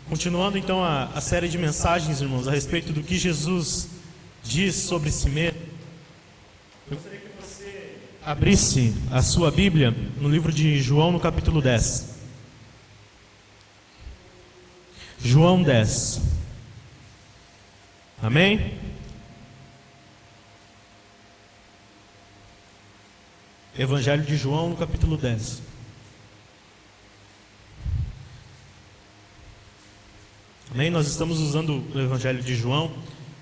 Continuando então a série de mensagens, irmãos, a respeito do que Jesus diz sobre si mesmo, eu gostaria que você abrisse a sua Bíblia no livro de João, no capítulo 10. João 10. Amém? Evangelho de João, no capítulo 10. Amém? Nós estamos usando o Evangelho de João,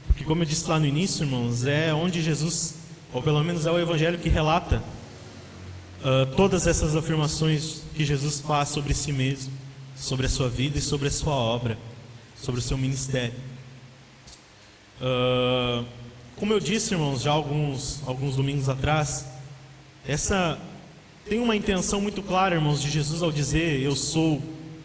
porque como eu disse lá no início, irmãos, é onde Jesus, ou pelo menos é o Evangelho que relata todas essas afirmações que Jesus faz sobre si mesmo, sobre a sua vida e sobre a sua obra, sobre o seu ministério. Como eu disse, irmãos, já alguns domingos atrás, essa tem uma intenção muito clara, irmãos, de Jesus ao dizer eu sou,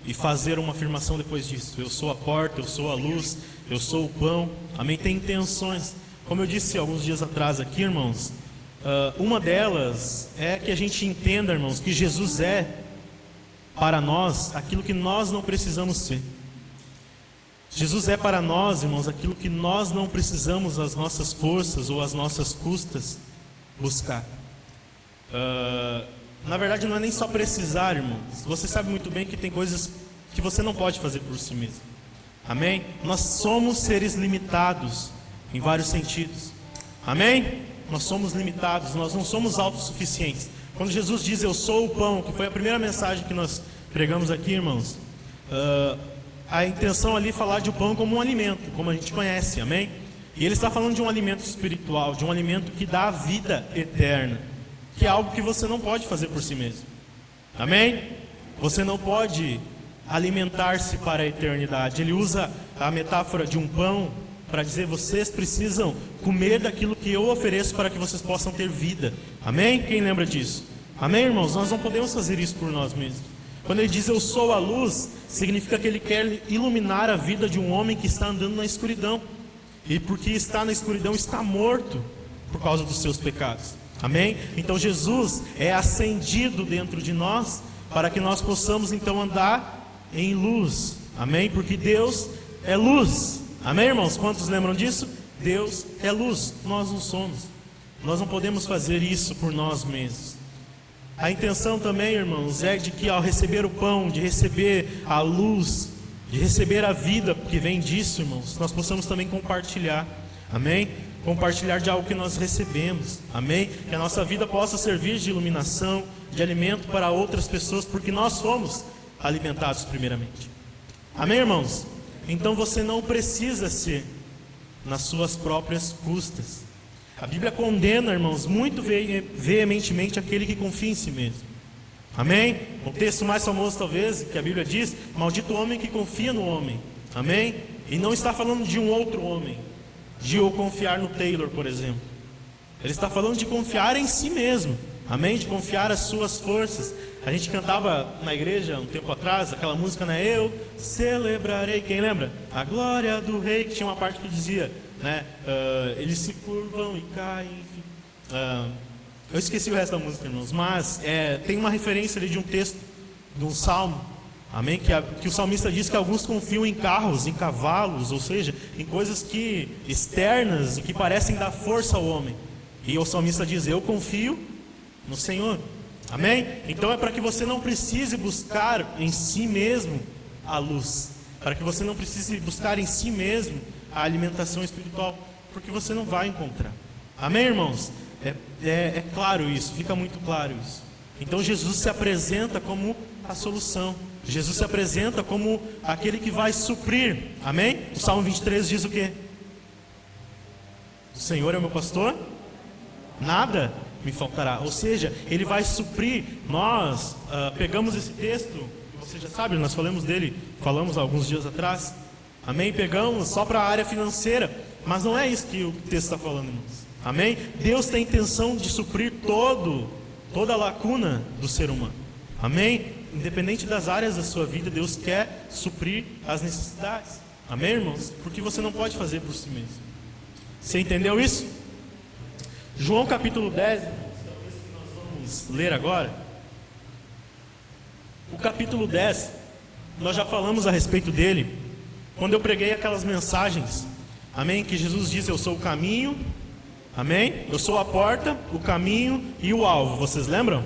e fazer uma afirmação depois disso: eu sou a porta, eu sou a luz, eu sou o pão. Amém? Tem intenções. Como eu disse alguns dias atrás aqui, irmãos, uma delas é que a gente entenda, irmãos, que Jesus é para nós aquilo que nós não precisamos ser. Jesus é para nós, irmãos, aquilo que nós não precisamos às nossas forças ou às nossas custas buscar. Na verdade não é nem só precisar, irmãos. Você sabe muito bem que tem coisas que você não pode fazer por si mesmo. Amém? Nós somos seres limitados em vários sentidos. Amém? Nós somos limitados, nós não somos autossuficientes. Quando Jesus diz eu sou o pão, que foi a primeira mensagem que nós pregamos aqui, irmãos, a intenção ali é falar de o pão como um alimento, como a gente conhece, amém? E ele está falando de um alimento espiritual, de um alimento que dá a vida eterna, que é algo que você não pode fazer por si mesmo. Amém? Você não pode alimentar-se para a eternidade. Ele usa a metáfora de um pão para dizer: vocês precisam comer daquilo que eu ofereço para que vocês possam ter vida. Amém? Quem lembra disso? Amém, irmãos? Nós não podemos fazer isso por nós mesmos. Quando ele diz eu sou a luz, significa que ele quer iluminar a vida de um homem que está andando na escuridão. E porque está na escuridão, está morto por causa dos seus pecados. Amém? Então Jesus é acendido dentro de nós para que nós possamos então andar em luz. Amém? Porque Deus é luz. Amém, irmãos? Quantos lembram disso? Deus é luz, nós não somos. Nós não podemos fazer isso por nós mesmos. A intenção também, irmãos, é de que ao receber o pão, de receber a luz, de receber a vida que vem disso, irmãos, nós possamos também compartilhar. Amém? Compartilhar de algo que nós recebemos. Amém? Que a nossa vida possa servir de iluminação, de alimento para outras pessoas, porque nós somos alimentados primeiramente. Amém, irmãos? Então você não precisa ser nas suas próprias custas. A Bíblia condena, irmãos, muito veementemente aquele que confia em si mesmo. Amém? O texto mais famoso talvez, que a Bíblia diz: maldito o homem que confia no homem. Amém? E não está falando de um outro homem, de eu confiar no Taylor, por exemplo. Ele está falando de confiar em si mesmo. Amém? De confiar as suas forças. A gente cantava na igreja um tempo atrás aquela música, né? Eu celebrarei, quem lembra? A glória do rei, que tinha uma parte que dizia, né? Eles se curvam e caem, enfim. Eu esqueci o resto da música, irmãos, mas tem uma referência ali de um texto, de um salmo. Amém? Que o salmista diz que alguns confiam em carros, em cavalos, ou seja, em coisas externas e que parecem dar força ao homem. E o salmista diz: eu confio no Senhor. Amém? Então é para que você não precise buscar em si mesmo a luz, para que você não precise buscar em si mesmo a alimentação espiritual, porque você não vai encontrar. Amém, irmãos? É claro isso, fica muito claro isso. Então Jesus se apresenta como a solução. Jesus se apresenta como aquele que vai suprir. Amém? O Salmo 23 diz o quê? O Senhor é o meu pastor, nada me faltará. Ou seja, Ele vai suprir. Nós pegamos esse texto, que você já sabe, nós falamos alguns dias atrás. Amém? Pegamos só para a área financeira, mas não é isso que o texto está falando, irmãos. Amém? Deus tem a intenção de suprir toda a lacuna do ser humano. Amém? Independente das áreas da sua vida, Deus quer suprir as necessidades. Amém, irmãos? Porque você não pode fazer por si mesmo. Você entendeu isso? João capítulo 10, talvez que nós vamos ler agora. O capítulo 10, nós já falamos a respeito dele quando eu preguei aquelas mensagens, amém, que Jesus diz: eu sou o caminho, amém, eu sou a porta, o caminho e o alvo, vocês lembram?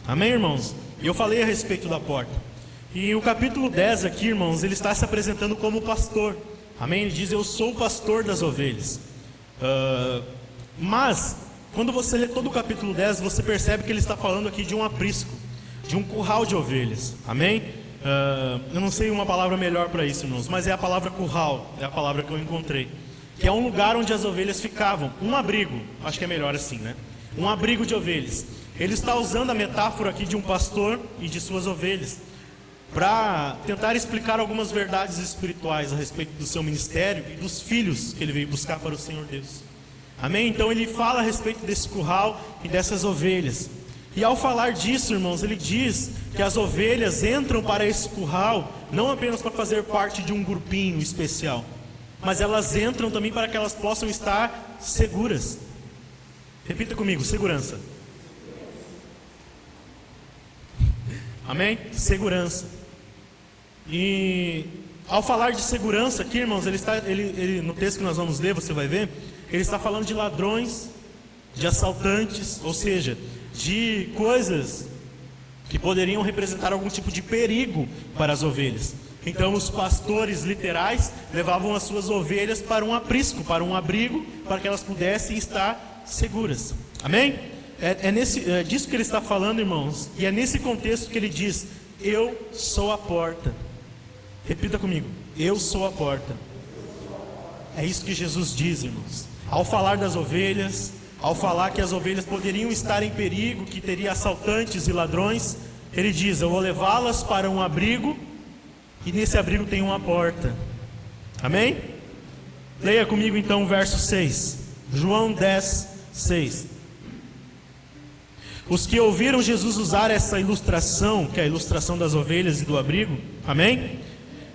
Amém, irmãos? E eu falei a respeito da porta. E o capítulo 10 aqui, irmãos, ele está se apresentando como pastor, amém, ele diz: eu sou o pastor das ovelhas. Mas, quando você lê todo o capítulo 10, você percebe que ele está falando aqui de um aprisco, de um curral de ovelhas, amém? Eu não sei uma palavra melhor para isso, irmãos, mas é a palavra curral, é a palavra que eu encontrei, que é um lugar onde as ovelhas ficavam, um abrigo, acho que é melhor assim, né? Um abrigo de ovelhas. Ele está usando a metáfora aqui de um pastor e de suas ovelhas, para tentar explicar algumas verdades espirituais a respeito do seu ministério e dos filhos que ele veio buscar para o Senhor Deus. Amém? Então ele fala a respeito desse curral e dessas ovelhas. E ao falar disso, irmãos, ele diz que as ovelhas entram para esse curral não apenas para fazer parte de um grupinho especial, mas elas entram também para que elas possam estar seguras. Repita comigo: segurança. Amém? Segurança. E ao falar de segurança aqui, irmãos, no texto que nós vamos ler, você vai ver, ele está falando de ladrões, de assaltantes, ou seja, de coisas que poderiam representar algum tipo de perigo para as ovelhas. Então os pastores literais levavam as suas ovelhas para um aprisco, para um abrigo, para que elas pudessem estar seguras. Amém? É disso que ele está falando, irmãos, e é nesse contexto que ele diz: eu sou a porta. Repita comigo: eu sou a porta. É isso que Jesus diz, irmãos. Ao falar das ovelhas, ao falar que as ovelhas poderiam estar em perigo, que teria assaltantes e ladrões, ele diz: eu vou levá-las para um abrigo, e nesse abrigo tem uma porta. Amém? Leia comigo então o verso 6, João 10, 6. Os que ouviram Jesus usar essa ilustração, que é a ilustração das ovelhas e do abrigo, amém?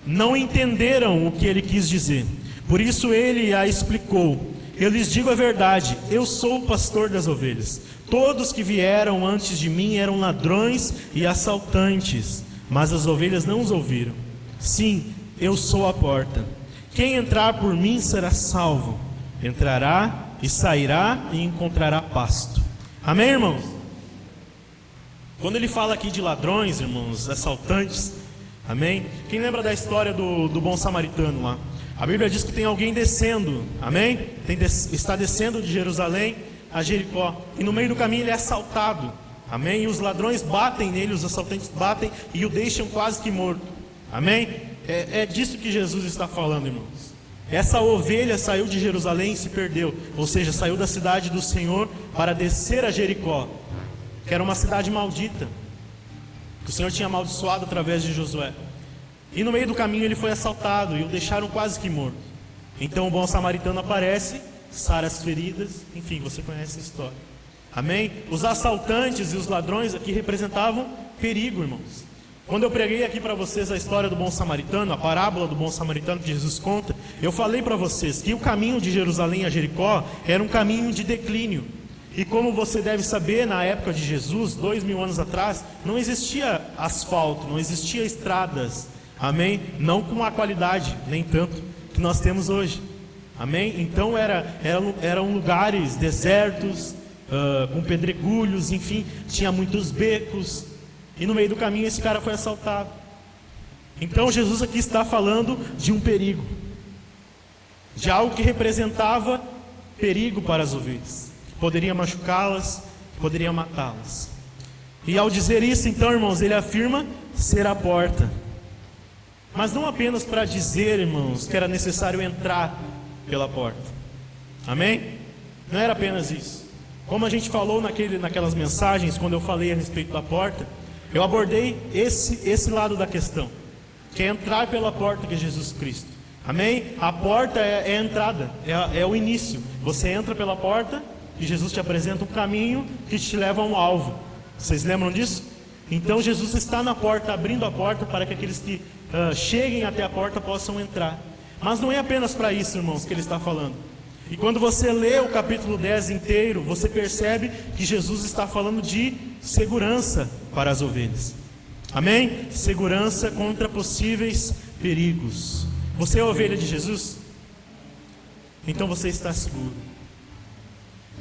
Não entenderam o que ele quis dizer. Por isso ele a explicou: eu lhes digo a verdade, eu sou o pastor das ovelhas. Todos que vieram antes de mim eram ladrões e assaltantes, mas as ovelhas não os ouviram. Sim, eu sou a porta. Quem entrar por mim será salvo. Entrará e sairá e encontrará pasto. Amém, irmãos? Quando ele fala aqui de ladrões, irmãos, assaltantes, amém? Quem lembra da história do bom samaritano lá? A Bíblia diz que tem alguém descendo, amém? Está descendo de Jerusalém a Jericó, e no meio do caminho ele é assaltado, amém? E os ladrões batem nele, os assaltantes batem e o deixam quase que morto, amém? É disso que Jesus está falando, irmãos. Essa ovelha saiu de Jerusalém e se perdeu, ou seja, saiu da cidade do Senhor para descer a Jericó, que era uma cidade maldita, que o Senhor tinha amaldiçoado através de Josué. E no meio do caminho ele foi assaltado e o deixaram quase que morto. Então o bom samaritano aparece, sara as feridas, enfim, você conhece a história. Amém? Os assaltantes e os ladrões aqui representavam perigo, irmãos. Quando eu preguei aqui para vocês a história do bom samaritano, a parábola do bom samaritano que Jesus conta, eu falei para vocês que o caminho de Jerusalém a Jericó era um caminho de declínio. E como você deve saber, na época de Jesus, 2000 anos atrás, não existia asfalto, não existia estradas, amém? Não com a qualidade, nem tanto, que nós temos hoje, amém? Então eram lugares desertos, com pedregulhos, enfim, tinha muitos becos, e no meio do caminho esse cara foi assaltado. Então Jesus aqui está falando de um perigo, de algo que representava perigo para as ovelhas, poderia machucá-las, poderia matá-las. E ao dizer isso, então, irmãos, ele afirma ser a porta. Mas não apenas para dizer, irmãos, que era necessário entrar pela porta. Amém? Não era apenas isso. Como a gente falou naquelas mensagens, quando eu falei a respeito da porta, eu abordei esse lado da questão, que é entrar pela porta que é Jesus Cristo. Amém? A porta é a entrada, é o início. Você entra pela porta e Jesus te apresenta um caminho que te leva a um alvo. Vocês lembram disso? Então Jesus está na porta, abrindo a porta para que aqueles que cheguem até a porta possam entrar. Mas não é apenas para isso, irmãos, que ele está falando. E quando você lê o capítulo 10 inteiro, você percebe que Jesus está falando de segurança para as ovelhas. Amém? Segurança contra possíveis perigos. Você é a ovelha de Jesus? Então você está seguro.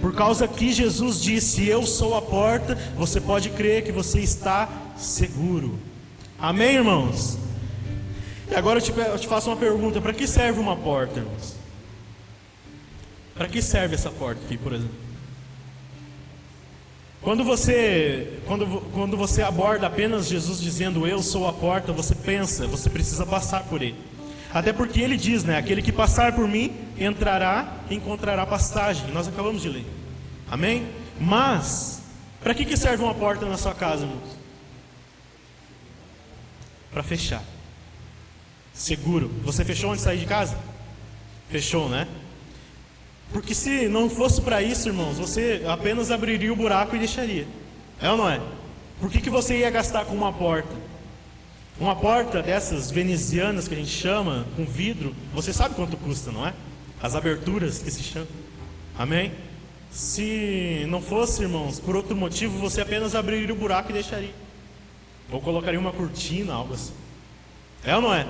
Por causa que Jesus disse, eu sou a porta, você pode crer que você está seguro. Amém, irmãos? E agora eu te faço uma pergunta: para que serve uma porta, irmãos? Para que serve essa porta aqui, por exemplo? Quando você aborda apenas Jesus dizendo eu sou a porta, você pensa, você precisa passar por ele. Até porque ele diz, né? Aquele que passar por mim entrará e encontrará pastagem. Nós acabamos de ler. Amém? Mas, para que serve uma porta na sua casa, irmãos? Para fechar. Seguro. Você fechou antes de sair de casa? Fechou, né? Porque se não fosse para isso, irmãos, você apenas abriria o buraco e deixaria. É ou não é? Por que você ia gastar com uma porta? Uma porta dessas venezianas que a gente chama, com vidro, você sabe quanto custa, não é? As aberturas que se chamam. Amém? Se não fosse, irmãos, por outro motivo, você apenas abriria o buraco e deixaria. Ou colocaria uma cortina, algo assim. É ou não é?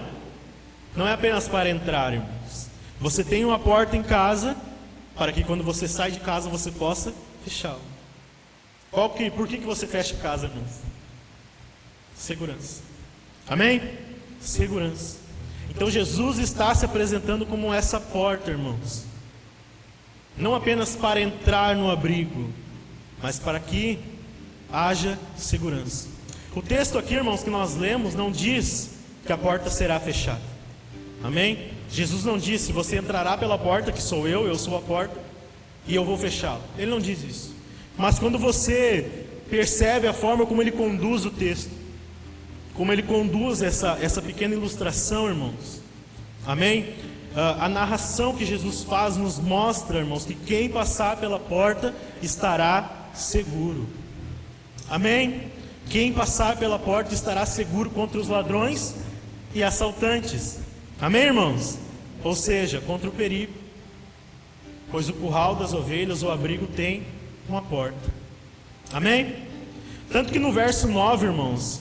Não é apenas para entrar, irmãos. Você tem uma porta em casa, para que quando você sai de casa, você possa fechá-la. Por que você fecha a casa, irmãos? Segurança. Amém? Segurança. Então Jesus está se apresentando como essa porta, irmãos. Não apenas para entrar no abrigo, mas para que haja segurança. O texto aqui, irmãos, que nós lemos, não diz que a porta será fechada. Amém? Jesus não disse, você entrará pela porta, que sou eu sou a porta, e eu vou fechá-la. Ele não diz isso. Mas quando você percebe a forma como ele conduz o texto, como ele conduz essa pequena ilustração, irmãos. Amém? A narração que Jesus faz nos mostra, irmãos, que quem passar pela porta estará seguro. Amém? Quem passar pela porta estará seguro contra os ladrões e assaltantes. Amém, irmãos? Ou seja, contra o perigo. Pois o curral das ovelhas, o abrigo, tem uma porta. Amém? Tanto que no verso 9, irmãos,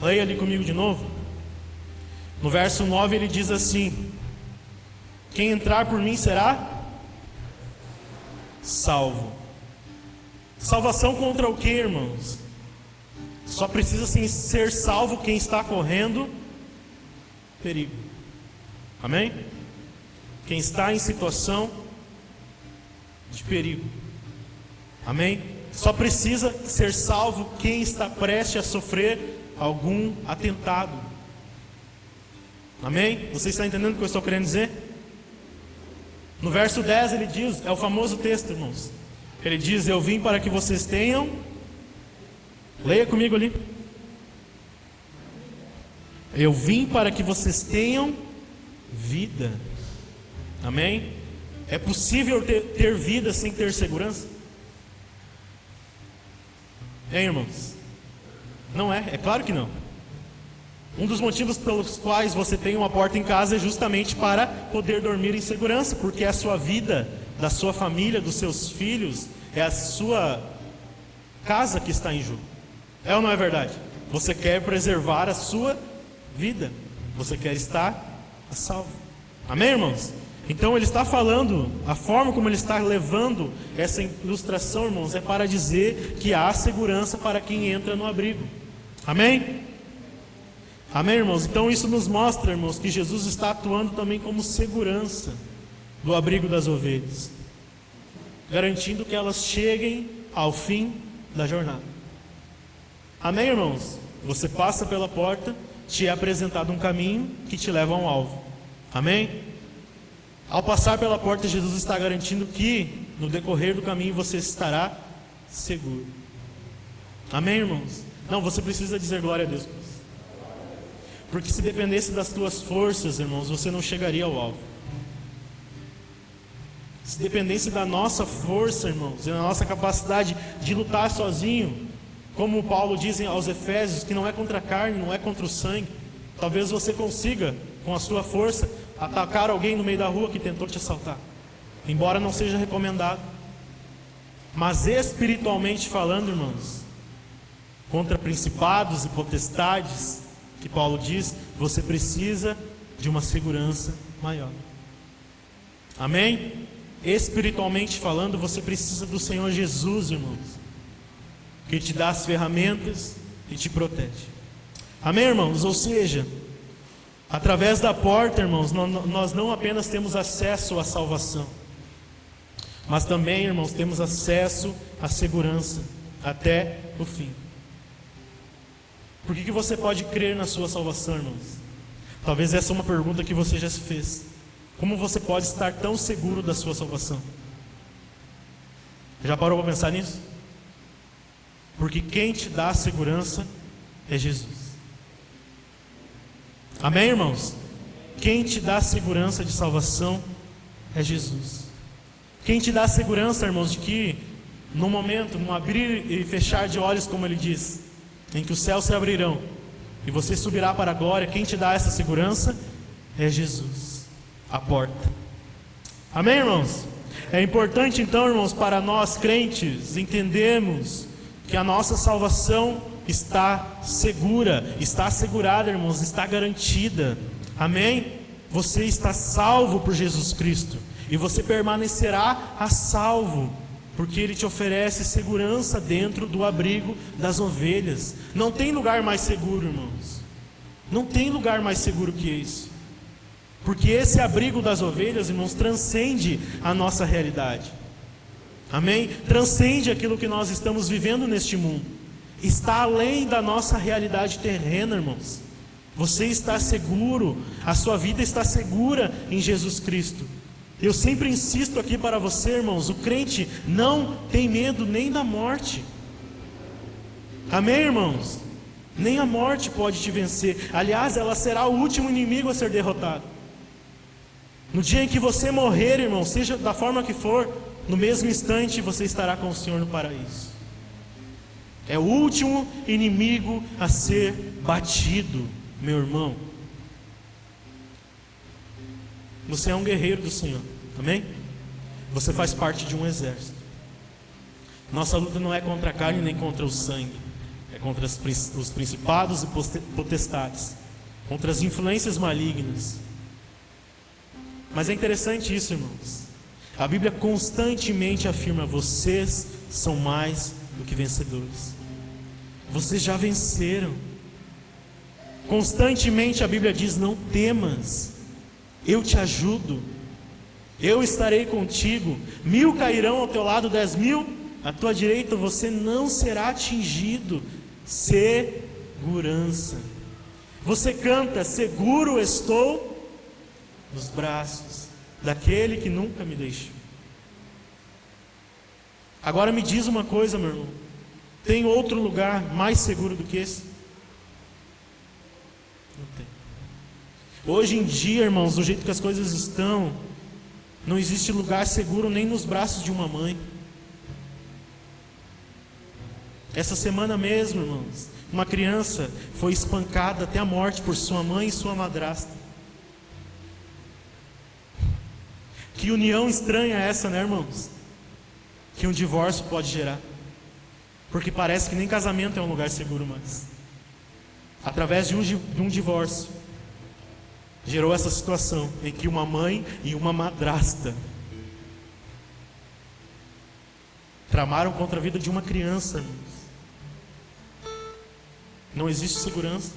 leia ali comigo de novo. No verso 9 ele diz assim: quem entrar por mim será salvo. Salvação contra o que, irmãos? Só precisa sim ser salvo quem está correndo perigo. Amém? Quem está em situação de perigo. Amém? Só precisa ser salvo quem está prestes a sofrer algum atentado. Amém? Você está entendendo o que eu estou querendo dizer? No verso 10 ele diz, é o famoso texto, irmãos. Ele diz, eu vim para que vocês tenham. Leia comigo ali. Eu vim para que vocês tenham vida. Amém? É possível ter vida sem ter segurança? Irmãos? Não é? É claro que não. Um dos motivos pelos quais você tem uma porta em casa é justamente para poder dormir em segurança, porque é a sua vida, da sua família, dos seus filhos, é a sua casa que está em jogo. É ou não é verdade? Você quer preservar a sua vida, você quer estar a salvo. Amém, irmãos? Então ele está falando, a forma como ele está levando essa ilustração, irmãos, é para dizer que há segurança para quem entra no abrigo. Amém? Amém, irmãos? Então isso nos mostra, irmãos, que Jesus está atuando também como segurança do abrigo das ovelhas, garantindo que elas cheguem ao fim da jornada. Amém, irmãos? Você passa pela porta, te é apresentado um caminho que te leva a um alvo. Amém? Ao passar pela porta, Jesus está garantindo que no decorrer do caminho você estará seguro. Amém, irmãos? Não, você precisa dizer glória a Deus. Porque se dependesse das tuas forças, irmãos, você não chegaria ao alvo. Se dependesse da nossa força, irmãos, e da nossa capacidade de lutar sozinho, como Paulo diz aos Efésios, que não é contra a carne, não é contra o sangue. Talvez você consiga, com a sua força, atacar alguém no meio da rua que tentou te assaltar, embora não seja recomendado. Mas espiritualmente falando, irmãos, contra principados e potestades, que Paulo diz, você precisa de uma segurança maior. Amém? Espiritualmente falando, você precisa do Senhor Jesus, irmãos, que te dá as ferramentas e te protege. Amém, irmãos? Ou seja, através da porta, irmãos, nós não apenas temos acesso à salvação, mas também, irmãos, temos acesso à segurança até o fim. Por que você pode crer na sua salvação, irmãos? Talvez essa é uma pergunta que você já se fez. Como você pode estar tão seguro da sua salvação? Já parou para pensar nisso? Porque quem te dá a segurança é Jesus. Amém, irmãos? Quem te dá a segurança de salvação é Jesus. Quem te dá a segurança, irmãos, de que no momento, num abrir e fechar de olhos, como ele diz, em que os céus se abrirão e você subirá para a glória, quem te dá essa segurança é Jesus, a porta. Amém, irmãos? É importante então, irmãos, para nós crentes entendermos que a nossa salvação está segura, está assegurada, irmãos, está garantida. Amém? Você está salvo por Jesus Cristo e você permanecerá a salvo, porque Ele te oferece segurança dentro do abrigo das ovelhas. Não tem lugar mais seguro, irmãos. Não tem lugar mais seguro que isso. Porque esse abrigo das ovelhas, irmãos, transcende a nossa realidade. Amém? Transcende aquilo que nós estamos vivendo neste mundo. Está além da nossa realidade terrena, irmãos. Você está seguro, a sua vida está segura em Jesus Cristo. Eu sempre insisto aqui para você, irmãos, o crente não tem medo nem da morte. Amém, irmãos? Nem a morte pode te vencer. Aliás, ela será o último inimigo a ser derrotado. No dia em que você morrer, irmão, seja da forma que for, no mesmo instante você estará com o Senhor no paraíso. É o último inimigo a ser batido, meu irmão. Você é um guerreiro do Senhor, amém? Você faz parte de um exército. Nossa luta não é contra a carne nem contra o sangue, é contra os principados e potestades, contra as influências malignas. Mas é interessante isso, irmãos. A Bíblia constantemente afirma: vocês são mais do que vencedores. Vocês já venceram. Constantemente a Bíblia diz: não temas, eu te ajudo, eu estarei contigo. 1000 cairão ao teu lado, 10.000 à tua direita, você não será atingido. Segurança. Você canta: seguro estou nos braços daquele que nunca me deixou. Agora me diz uma coisa, meu irmão: tem outro lugar mais seguro do que esse? Não tem. Hoje em dia, irmãos, do jeito que as coisas estão, não existe lugar seguro nem nos braços de uma mãe. Essa semana mesmo, irmãos, uma criança foi espancada até a morte por sua mãe e sua madrasta. Que união estranha é essa, né, irmãos? Que um divórcio pode gerar. Porque parece que nem casamento é um lugar seguro mais. Através de um divórcio, gerou essa situação em que uma mãe e uma madrasta tramaram contra a vida de uma criança, irmãos. Não existe segurança.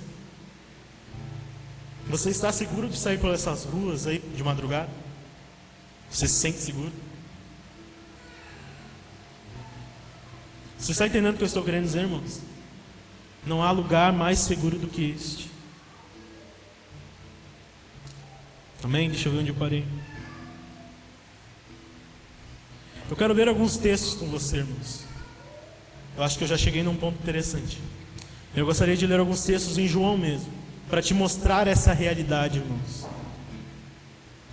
Você está seguro de sair por essas ruas aí de madrugada? Você se sente seguro? Você está entendendo o que eu estou querendo dizer, irmãos? Não há lugar mais seguro do que este. Amém? Deixa eu ver onde eu parei. Eu quero ler alguns textos com você, irmãos. Eu acho que eu já cheguei num ponto interessante. Eu gostaria de ler alguns textos em João mesmo, para te mostrar essa realidade, irmãos.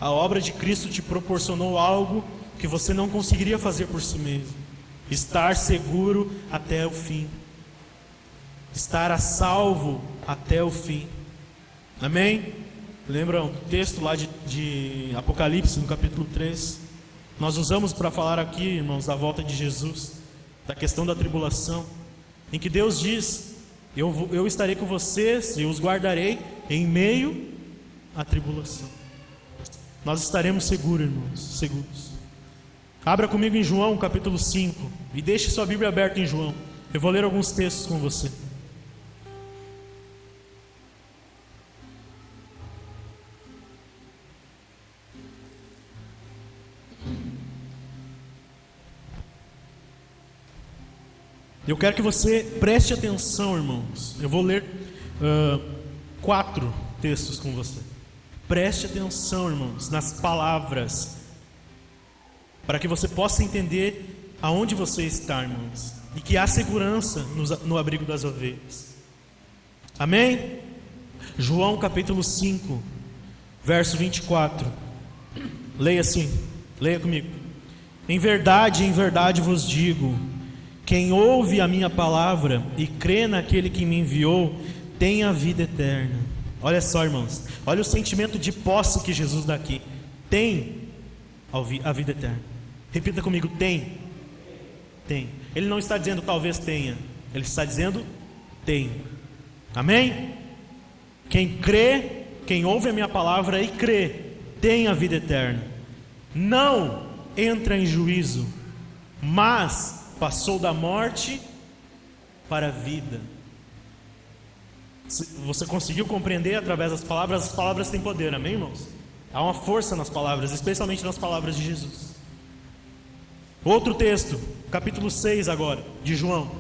A obra de Cristo te proporcionou algo que você não conseguiria fazer por si mesmo: estar seguro até o fim, estar a salvo até o fim. Amém? Lembram o texto lá de Apocalipse, no capítulo 3? Nós usamos para falar aqui, irmãos, da volta de Jesus, da questão da tribulação, em que Deus diz: eu estarei com vocês e os guardarei em meio a tribulação. Nós estaremos seguros, irmãos, seguros. Abra comigo em João capítulo 5 e deixe sua Bíblia aberta em João. Eu vou ler alguns textos com você. Eu quero que você preste atenção, irmãos. Eu vou ler 4 textos com você. Preste atenção, irmãos, nas palavras, para que você possa entender aonde você está, irmãos, e que há segurança no abrigo das ovelhas. Amém? João capítulo 5, verso 24. Leia assim, leia comigo. Em verdade vos digo, quem ouve a minha palavra e crê naquele que me enviou, tem a vida eterna. Olha só, irmãos, olha o sentimento de posse que Jesus dá aqui. Tem a vida eterna. Repita comigo, tem. Tem. Ele não está dizendo talvez tenha, ele está dizendo tem. Amém? Quem crê, quem ouve a minha palavra e crê, tem a vida eterna. Não entra em juízo, mas passou da morte para a vida. Você conseguiu compreender através das palavras? As palavras têm poder, amém, irmãos? Há uma força nas palavras, especialmente nas palavras de Jesus. Outro texto, capítulo 6 agora, de João.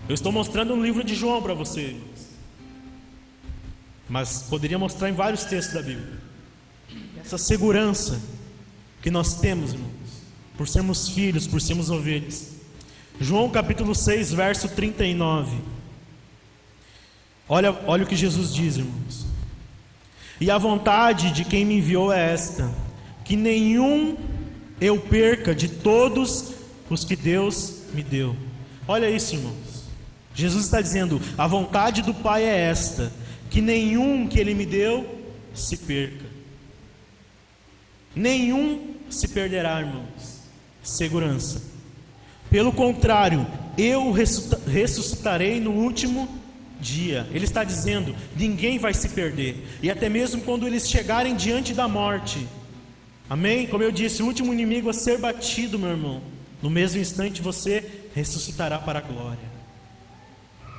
Eu estou mostrando um livro de João para você, irmãos, mas poderia mostrar em vários textos da Bíblia. Essa segurança que nós temos, irmãos, por sermos filhos, por sermos ovelhas. João capítulo 6, verso 39. Olha o que Jesus diz, irmãos. E a vontade de quem me enviou é esta, que nenhum eu perca de todos os que Deus me deu. Olha isso, irmãos. Jesus está dizendo, a vontade do Pai é esta, que nenhum que Ele me deu se perca. Nenhum se perderá, irmãos. Segurança. Pelo contrário, eu ressuscitarei no último dia. Ele está dizendo, ninguém vai se perder. E até mesmo quando eles chegarem diante da morte, amém? Como eu disse, o último inimigo a ser batido, meu irmão, no mesmo instante você ressuscitará para a glória.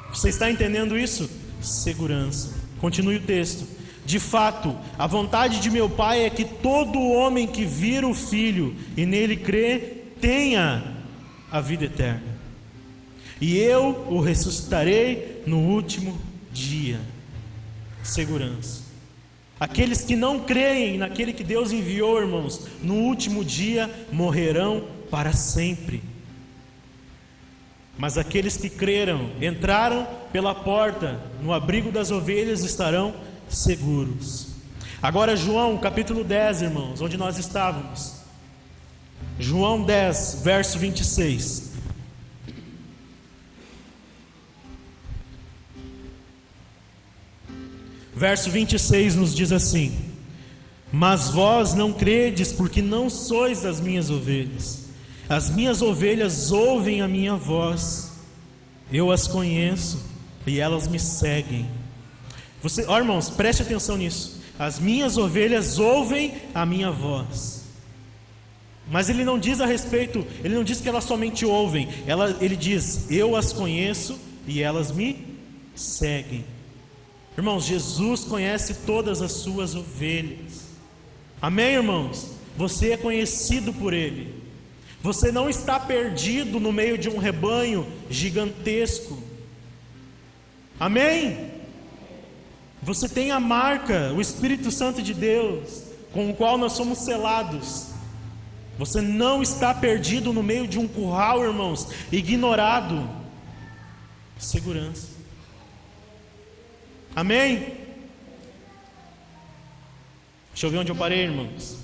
Você está entendendo isso? Segurança. Continue o texto. De fato, a vontade de meu Pai é que todo homem que vir o Filho e nele crê, tenha a vida eterna. E eu o ressuscitarei no último dia. Segurança. Aqueles que não creem naquele que Deus enviou, irmãos, no último dia morrerão para sempre. Mas aqueles que creram, entraram pela porta no abrigo das ovelhas, estarão seguros. Agora João capítulo 10, irmãos, onde nós estávamos. João 10, verso 26. Verso 26 nos diz assim: mas vós não credes, porque não sois das minhas ovelhas. As minhas ovelhas ouvem a minha voz, eu as conheço e elas me seguem. Irmãos, preste atenção nisso. As minhas ovelhas ouvem a minha voz. Mas ele não diz a respeito, ele não diz que elas somente ouvem, ele diz, eu as conheço e elas me seguem. Irmãos, Jesus conhece todas as suas ovelhas. Amém, irmãos? Você é conhecido por Ele. Você não está perdido no meio de um rebanho gigantesco. Amém? Você tem a marca, o Espírito Santo de Deus, com o qual nós somos selados. Você não está perdido no meio de um curral, irmãos, ignorado. Segurança. Amém? Deixa eu ver onde eu parei, irmãos.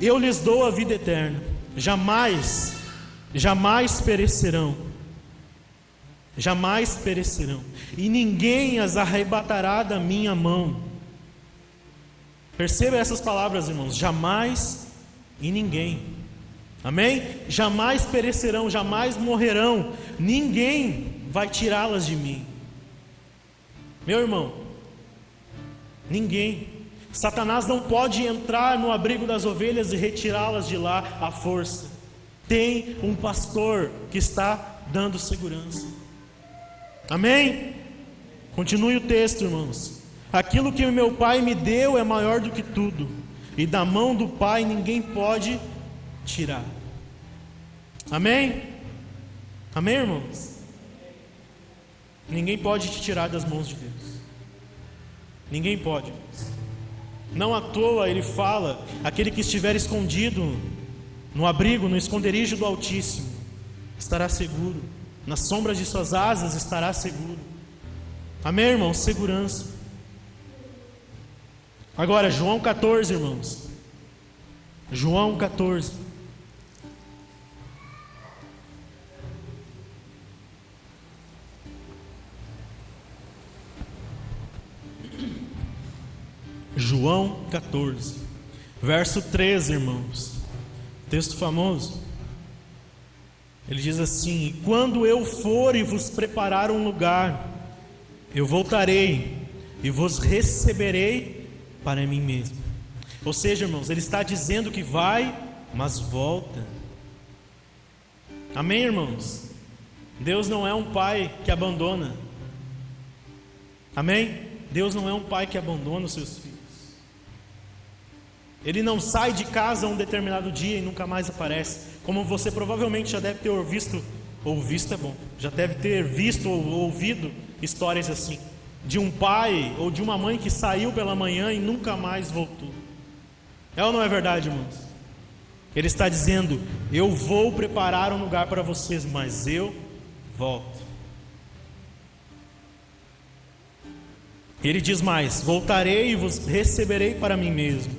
Eu lhes dou a vida eterna, jamais perecerão, jamais perecerão, e ninguém as arrebatará da minha mão. Perceba essas palavras, irmãos, jamais e ninguém, amém? Jamais perecerão, jamais morrerão, ninguém vai tirá-las de mim. Meu irmão, Ninguém. Satanás não pode entrar no abrigo das ovelhas e retirá-las de lá à força. Tem um pastor que está dando segurança. Amém? Continue o texto, irmãos. Aquilo que o meu Pai me deu é maior do que tudo, e da mão do Pai ninguém pode tirar. Amém? Amém, irmãos? Ninguém pode te tirar das mãos de Deus. Ninguém pode, irmãos. Não à toa ele fala: aquele que estiver escondido no abrigo, no esconderijo do Altíssimo, estará seguro. Nas sombras de suas asas estará seguro. Amém, irmãos? Segurança. Agora, João 14, irmãos. João 14. João 14, verso 13, irmãos. Texto famoso. Ele diz assim: e quando eu for e vos preparar um lugar, eu voltarei e vos receberei para mim mesmo. Ou seja, irmãos, ele está dizendo que vai, mas volta. Amém, irmãos? Deus não é um pai que abandona. Amém? Deus não é um pai que abandona os seus filhos. Ele não sai de casa um determinado dia e nunca mais aparece. Como você provavelmente já deve ter visto é bom, já deve ter visto ou ouvido histórias assim, de um pai ou de uma mãe que saiu pela manhã e nunca mais voltou. É ou não é verdade, irmãos? Ele está dizendo: eu vou preparar um lugar para vocês, mas eu volto. Ele diz mais: voltarei e vos receberei para mim mesmo,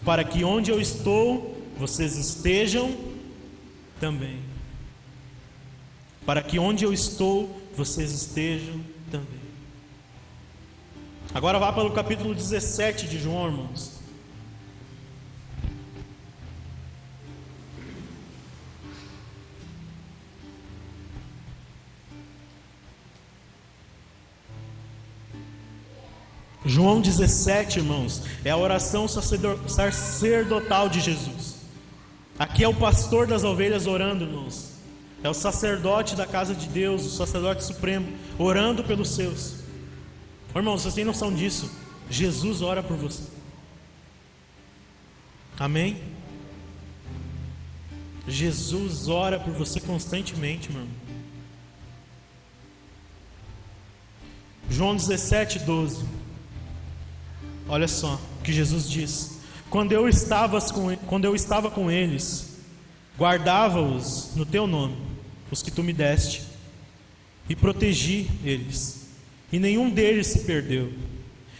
para que onde eu estou, vocês estejam também. Para que onde eu estou, vocês estejam também. Agora vá para o capítulo 17 de João, irmãos. João 17, irmãos, é a oração sacerdotal de Jesus. Aqui é o pastor das ovelhas orando, irmãos. É o sacerdote da casa de Deus, o sacerdote supremo, orando pelos seus. Irmãos, vocês têm noção disso? Jesus ora por você. Amém? Jesus ora por você constantemente, meu irmão. João 17, 12. Olha só o que Jesus diz: quando eu estava com eles, guardava-os no teu nome, os que tu me deste, e protegi eles, e nenhum deles se perdeu,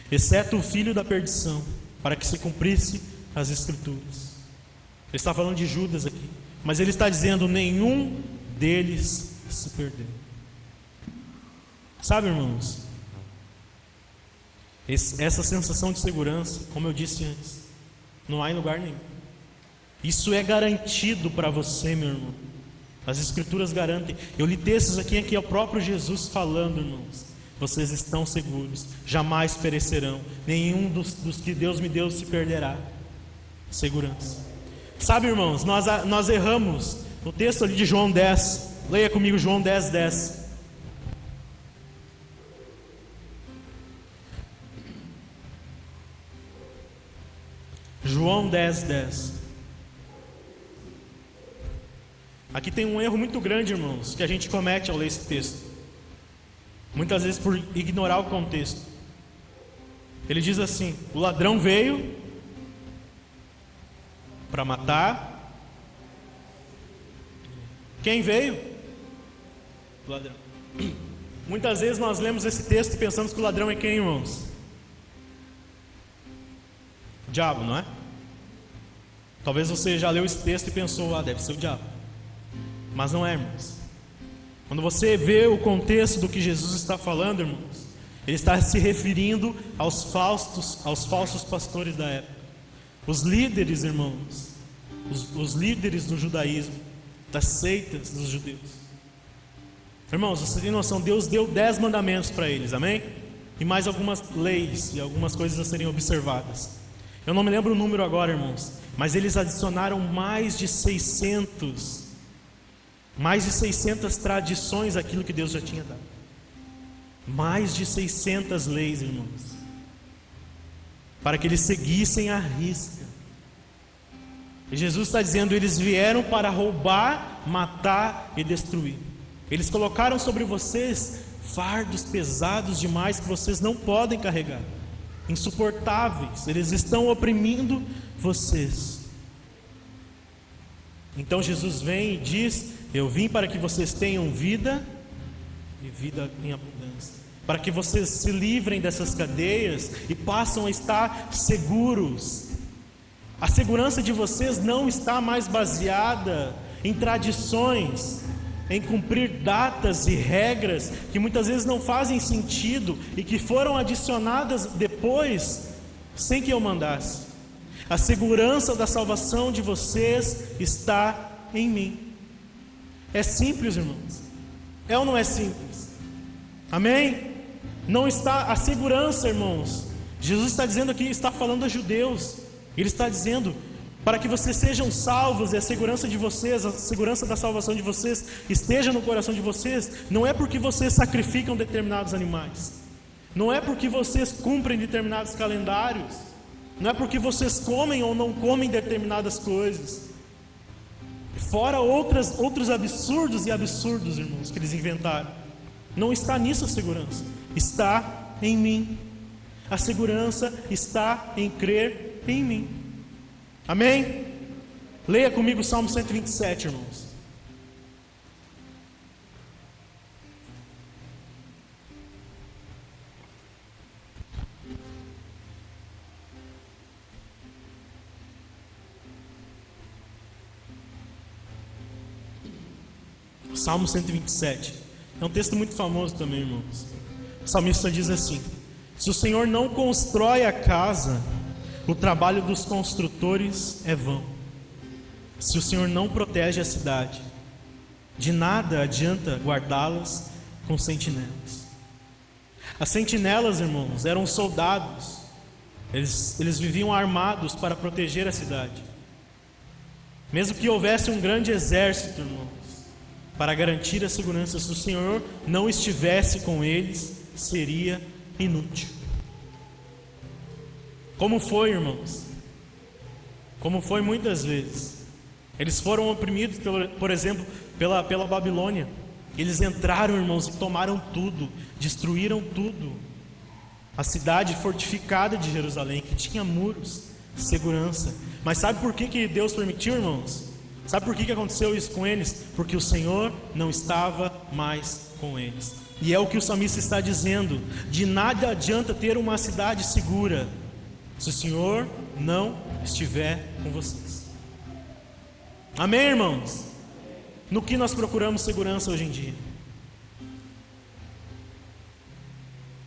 exceto o filho da perdição, para que se cumprisse as Escrituras. Ele está falando de Judas aqui, mas ele está dizendo: nenhum deles se perdeu. Sabe, irmãos, essa sensação de segurança, como eu disse antes, não há em lugar nenhum. Isso é garantido para você, meu irmão. As Escrituras garantem. Eu li textos aqui é o próprio Jesus falando, irmãos: vocês estão seguros, jamais perecerão, nenhum dos que Deus me deu se perderá. Segurança. Sabe, irmãos, nós erramos no texto ali de João 10. Leia comigo João 10, 10. João 10, 10. Aqui tem um erro muito grande, irmãos, que a gente comete ao ler esse texto, muitas vezes por ignorar o contexto. Ele diz assim: o ladrão veio para matar. Quem veio? O ladrão. Muitas vezes nós lemos esse texto e pensamos que o ladrão é quem, irmãos? O diabo, não é? Talvez você já leu esse texto e pensou: deve ser o diabo. Mas não é, irmãos. Quando você vê o contexto do que Jesus está falando, irmãos, ele está se referindo aos falsos pastores da época. Os líderes, irmãos, os líderes do judaísmo, das seitas dos judeus. Irmãos, você tem noção, Deus deu 10 mandamentos para eles, amém? e mais algumas leis e algumas coisas a serem observadas. Eu não me lembro o número agora, irmãos, mas eles adicionaram mais de 600 tradições àquilo que Deus já tinha dado. Mais de 600 leis, irmãos, para que eles seguissem à risca. E Jesus está dizendo: eles vieram para roubar, matar e destruir. Eles colocaram sobre vocês fardos pesados demais que vocês não podem carregar, insuportáveis. Eles estão oprimindo vocês. Então Jesus vem e diz: eu vim para que vocês tenham vida e vida em abundância, para que vocês se livrem dessas cadeias e passam a estar seguros. A segurança de vocês não está mais baseada em tradições, em cumprir datas e regras que muitas vezes não fazem sentido e que foram adicionadas depois, sem que eu mandasse. A segurança da salvação de vocês está em mim. É simples, irmãos. É ou não é simples? Amém? Não está a segurança, irmãos. Jesus está dizendo aqui, está falando a judeus. Ele está dizendo para que vocês sejam salvos, e a segurança de vocês, a segurança da salvação de vocês esteja no coração de vocês. Não é porque vocês sacrificam determinados animais, não é porque vocês cumprem determinados calendários, não é porque vocês comem ou não comem determinadas coisas, fora outros absurdos, irmãos, que eles inventaram. Não está nisso a segurança, está em mim. A segurança está em crer em mim. Amém? Leia comigo o Salmo 127, irmãos. Salmo 127 é um texto muito famoso também, irmãos. O salmista diz assim: se o Senhor não constrói a casa, o trabalho dos construtores é vão. Se o Senhor não protege a cidade, de nada adianta guardá-las com sentinelas. As sentinelas, irmãos, eram soldados. Eles viviam armados para proteger a cidade. Mesmo que houvesse um grande exército, irmãos, para garantir a segurança, se o Senhor não estivesse com eles, seria inútil. Como foi, irmãos? Como foi muitas vezes. Eles foram oprimidos, por exemplo, pela Babilônia. Eles entraram, irmãos, e tomaram tudo, destruíram tudo. A cidade fortificada de Jerusalém, que tinha muros, segurança. Mas sabe por que Deus permitiu, irmãos? Sabe por que aconteceu isso com eles? Porque o Senhor não estava mais com eles. E é o que o salmista está dizendo: de nada adianta ter uma cidade segura se o Senhor não estiver com vocês. Amém, irmãos? No que nós procuramos segurança hoje em dia?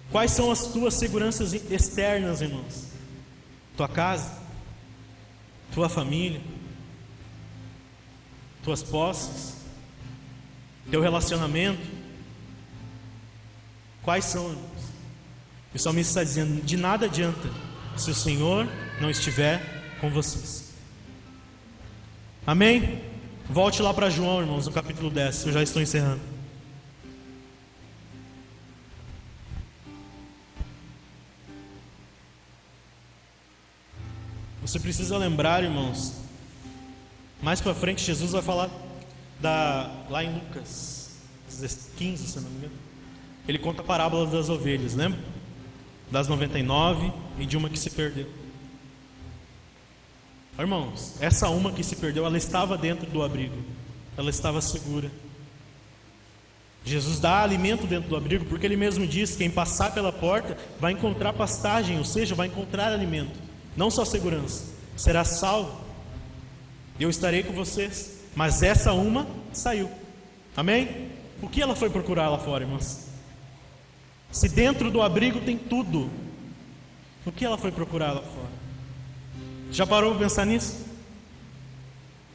Quais são as tuas seguranças externas, irmãos? Tua casa? Tua família? Tuas posses? Teu relacionamento? Quais são, irmãos? O salmista está dizendo: de nada adianta se o Senhor não estiver com vocês. Amém? Volte lá para João, irmãos, no capítulo 10. Eu já estou encerrando. Você precisa lembrar, irmãos, mais para frente Jesus vai falar lá em Lucas 15, se não me engano. Ele conta a parábola das ovelhas, lembra? Das 99 e de uma que se perdeu. Irmãos, essa uma que se perdeu, ela estava dentro do abrigo, ela estava segura. Jesus dá alimento dentro do abrigo, porque Ele mesmo diz: quem passar pela porta vai encontrar pastagem, ou seja, vai encontrar alimento, não só segurança, será salvo. Eu estarei com vocês. Mas essa uma saiu. Amém? O que ela foi procurar lá fora, irmãos? Se dentro do abrigo tem tudo, o que ela foi procurar lá fora? Já parou para pensar nisso?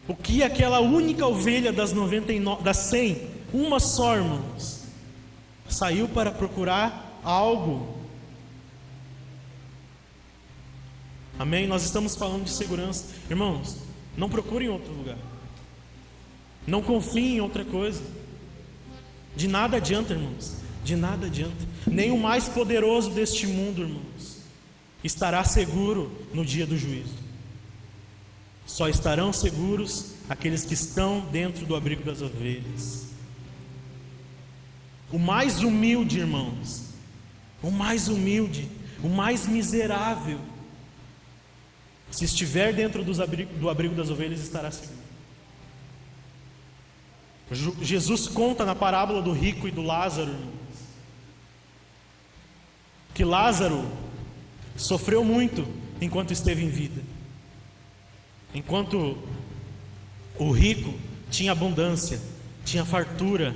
O que aquela única ovelha das 99, das 100, uma só, irmãos, saiu para procurar algo Amém? Nós estamos falando de segurança. Irmãos, não procurem outro lugar. Não confiem em outra coisa. De nada adianta, irmãos. De nada adianta. Nem o mais poderoso deste mundo, irmãos, estará seguro no dia do juízo. Só estarão seguros aqueles que estão dentro do abrigo das ovelhas. O mais humilde, irmãos, o mais humilde, o mais miserável, se estiver dentro do abrigo das ovelhas, estará seguro. Jesus conta na parábola do rico e do Lázaro, irmãos, que Lázaro sofreu muito enquanto esteve em vida, enquanto o rico tinha abundância, tinha fartura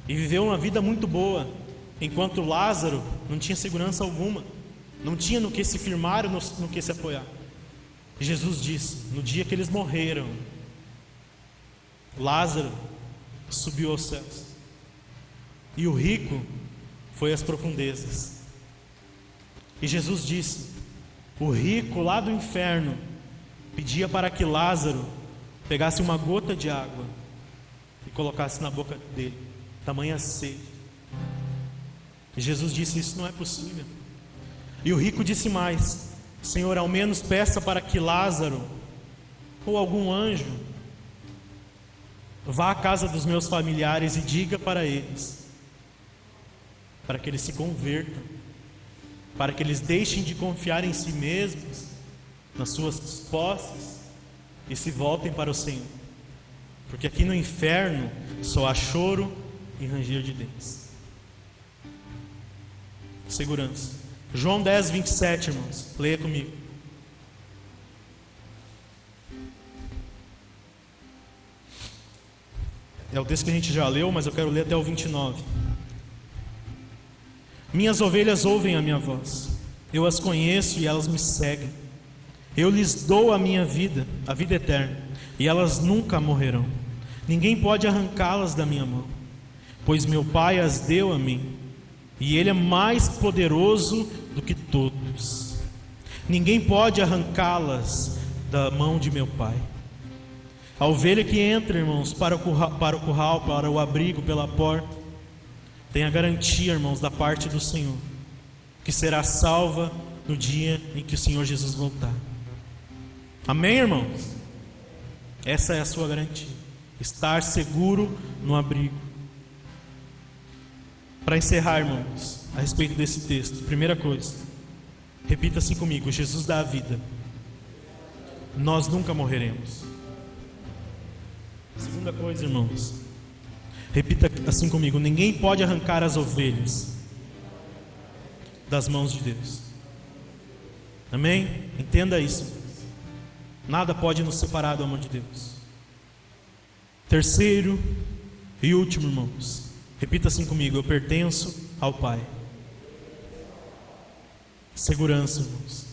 e viveu uma vida muito boa, enquanto Lázaro não tinha segurança alguma, não tinha no que se firmar, no que se apoiar. E Jesus disse: no dia que eles morreram, Lázaro subiu aos céus e o rico foi às profundezas. E Jesus disse: o rico lá do inferno pedia para que Lázaro pegasse uma gota de água e colocasse na boca dele, tamanha sede. E Jesus disse: isso não é possível. E o rico disse mais: Senhor, ao menos peça para que Lázaro ou algum anjo vá à casa dos meus familiares e diga para eles, para que eles se convertam, para que eles deixem de confiar em si mesmos, nas suas posses, e se voltem para o Senhor, porque aqui no inferno só há choro e ranger de dentes. Segurança. João 10, 27, irmãos, leia comigo. É o texto que a gente já leu, mas eu quero ler até o 29. Minhas ovelhas ouvem a minha voz, eu as conheço e elas me seguem. Eu lhes dou a minha vida, a vida eterna, e elas nunca morrerão. Ninguém pode arrancá-las da minha mão, pois meu Pai as deu a mim, e Ele é mais poderoso do que todos. Ninguém pode arrancá-las da mão de meu Pai. A ovelha que entra, irmãos, para o curral, para o abrigo, pela porta, tem a garantia, irmãos, da parte do Senhor, que será salva no dia em que o Senhor Jesus voltar. Amém, irmãos? Essa é a sua garantia, estar seguro no abrigo. Para encerrar, irmãos, a respeito desse texto, primeira coisa, repita assim comigo: Jesus dá a vida, nós nunca morreremos. Segunda coisa, irmãos, repita assim comigo: ninguém pode arrancar as ovelhas das mãos de Deus. Amém? Entenda isso. Nada pode nos separar do amor de Deus. Terceiro e último, irmãos, repita assim comigo: eu pertenço ao Pai. Segurança, irmãos.